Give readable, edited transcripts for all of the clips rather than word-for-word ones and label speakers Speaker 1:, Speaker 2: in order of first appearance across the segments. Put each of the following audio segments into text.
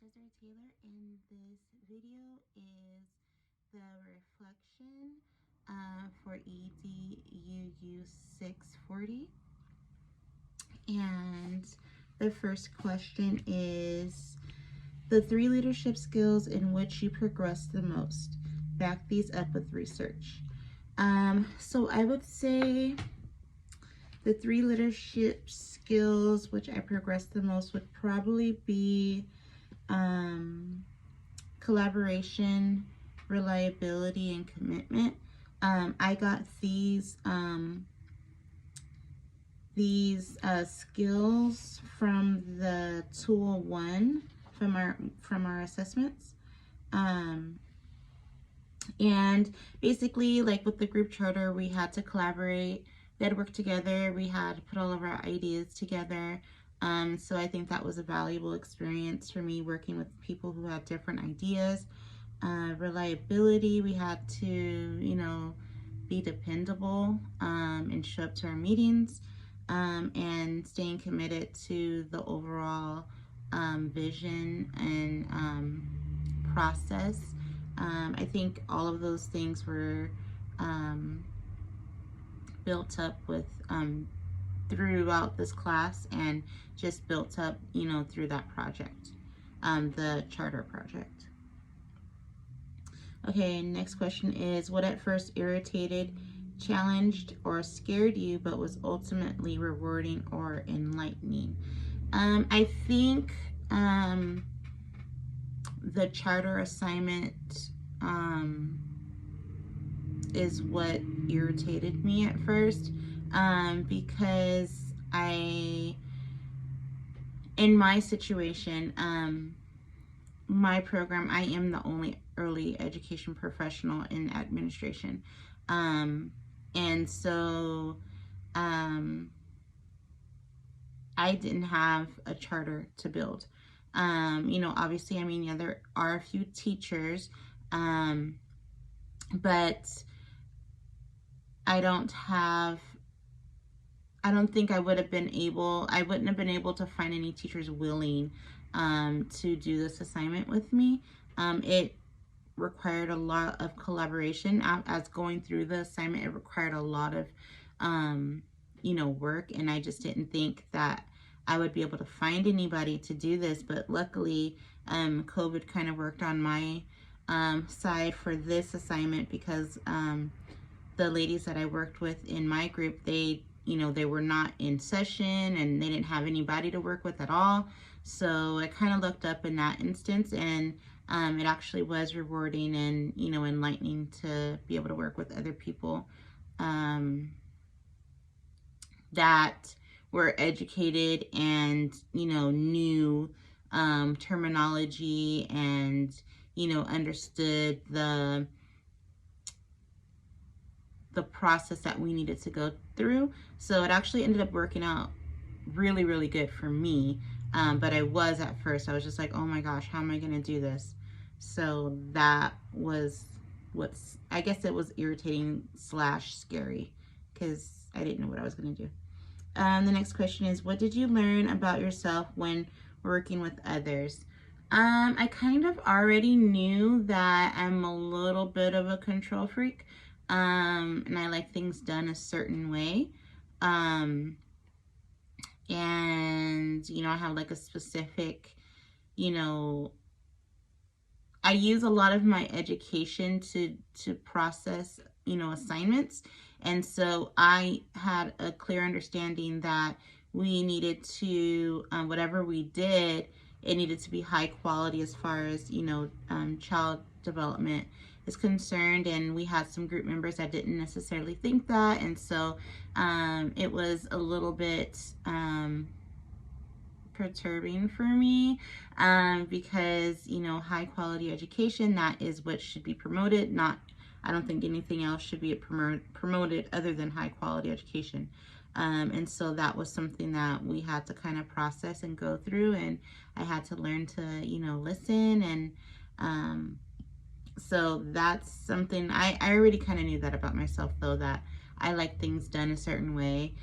Speaker 1: Desiree Taylor, and this video is the reflection for EDUU 640. And the first question is the 3 leadership skills in which you progress the most. Back these up with research. So I would say the 3 leadership skills which I progress the most would probably be collaboration, reliability, and commitment. I got these skills from the tool 1 from our assessments. And basically, like with the group charter, we had to collaborate, we had to work together, we had to put all of our ideas together. So I think that was a valuable experience for me, working with people who had different ideas. Reliability, we had to, be dependable and show up to our meetings, and staying committed to the overall vision and process. I think all of those things were built up with throughout this class, and just built up, through that project, the charter project. Okay, next question is, what at first irritated, challenged, or scared you, but was ultimately rewarding or enlightening? I think the charter assignment is what irritated me at first, because in my situation, my program, I am the only early education professional in administration. And so I didn't have a charter to build. Obviously, yeah, there are a few teachers, but I don't think I wouldn't have been able to find any teachers willing to do this assignment with me. It required a lot of collaboration. As going through the assignment, it required a lot of work, and I just didn't think that I would be able to find anybody to do this. But luckily, COVID kind of worked on my side for this assignment, because the ladies that I worked with in my group, they were not in session, and they didn't have anybody to work with at all. So I kind of looked up in that instance, and it actually was rewarding and, enlightening to be able to work with other people that were educated and, knew terminology, and, understood the process that we needed to go through. So it actually ended up working out really, really good for me. But I was just like, oh my gosh, how am I going to do this? So that was I guess it was irritating / scary, because I didn't know what I was going to do. The next question is, what did you learn about yourself when working with others? I kind of already knew that I'm a little bit of a control freak, and I like things done a certain way. And, I have like a specific, I use a lot of my education to process, assignments. And so I had a clear understanding that we needed to, whatever we did, it needed to be high quality as far as, child development is concerned. And we had some group members that didn't necessarily think that. And so it was a little bit perturbing for me, because, high quality education, that is what should be promoted. I don't think anything else should be promoted other than high quality education. And so that was something that we had to kind of process and go through, and I had to learn to, listen. And so that's something I already kind of knew that about myself, though, that I like things done a certain way.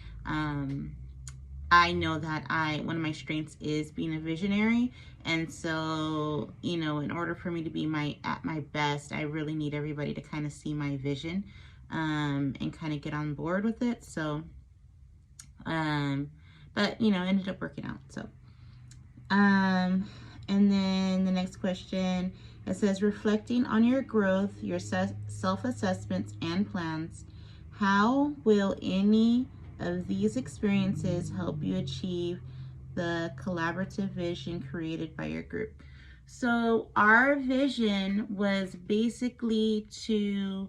Speaker 1: I know that one of my strengths is being a visionary. And so, you know, in order for me to be at my best, I really need everybody to kind of see my vision, and kind of get on board with it. So, um, but, you know, ended up working out. So, and then the next question, it says, reflecting on your growth, your self-assessments and plans, how will any of these experiences help you achieve the collaborative vision created by your group? So our vision was basically to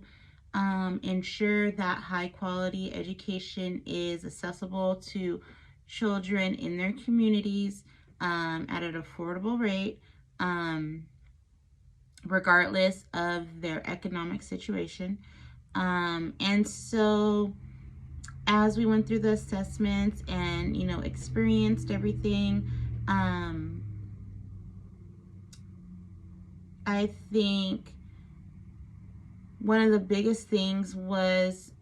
Speaker 1: ensure that high quality education is accessible to children in their communities, at an affordable rate, um, regardless of their economic situation. And so as we went through the assessments and, you know, experienced everything, I think one of the biggest things was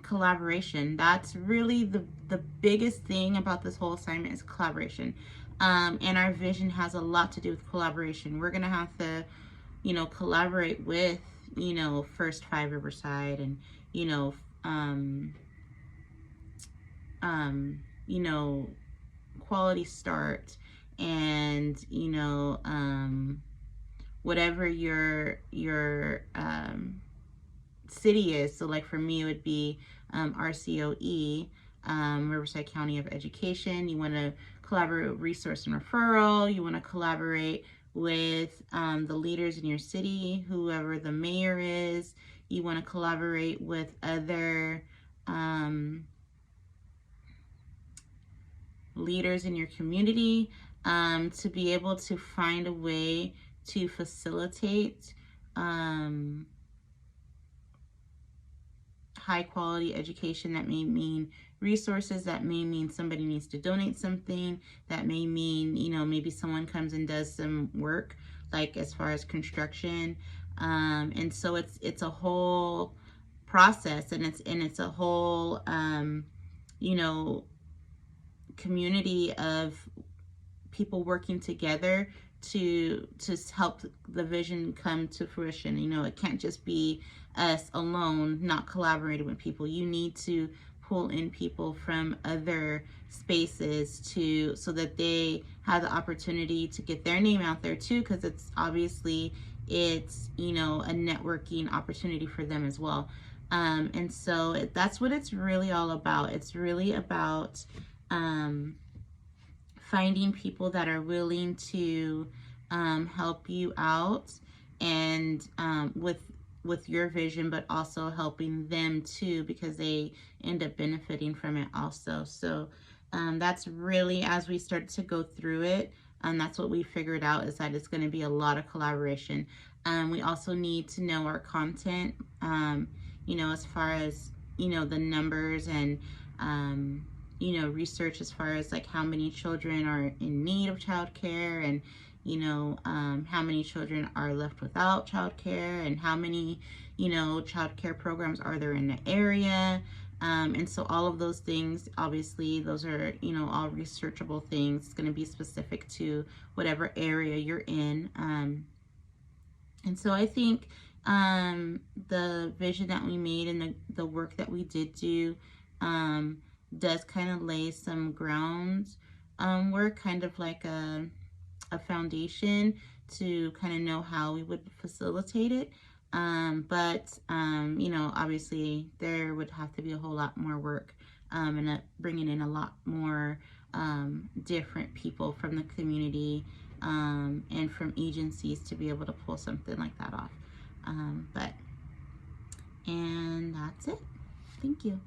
Speaker 1: collaboration. That's really the biggest thing about this whole assignment is collaboration. And our vision has a lot to do with collaboration. We're gonna have to, you know, collaborate with, you know, First Five Riverside, and, you know, you know, Quality Start, and, you know, whatever your city is. So like for me, it would be RCOE, Riverside County of Education. You want to collaborate with Resource and Referral. You want to collaborate with the leaders in your city, whoever the mayor is. You want to collaborate with other leaders in your community, to be able to find a way to facilitate high quality education. That may mean resources, that may mean somebody needs to donate something, that may mean, you know, maybe someone comes and does some work, like as far as construction. And so it's a whole process, and it's a whole you know, community of people working together to help the vision come to fruition. You know, it can't just be us alone not collaborating with people. You need to pull in people from other spaces so that they have the opportunity to get their name out there too, because it's obviously, it's, you know, a networking opportunity for them as well. And so that's what it's really all about. It's really about finding people that are willing to help you out, and with your vision, but also helping them too, because they end up benefiting from it also. So that's really, as we start to go through it, that's what we figured out, is that it's going to be a lot of collaboration. We also need to know our content, you know, as far as, you know, the numbers, and you know, research as far as like how many children are in need of childcare, and, you know, how many children are left without childcare, and how many, you know, childcare programs are there in the area. And so all of those things, obviously, those are, you know, all researchable things. It's going to be specific to whatever area you're in. And so I think the vision that we made, and the work that we did do, does kind of lay some ground work, kind of like a foundation to kind of know how we would facilitate it. But you know, obviously there would have to be a whole lot more work, and bringing in a lot more different people from the community, and from agencies to be able to pull something like that off. And that's it. Thank you.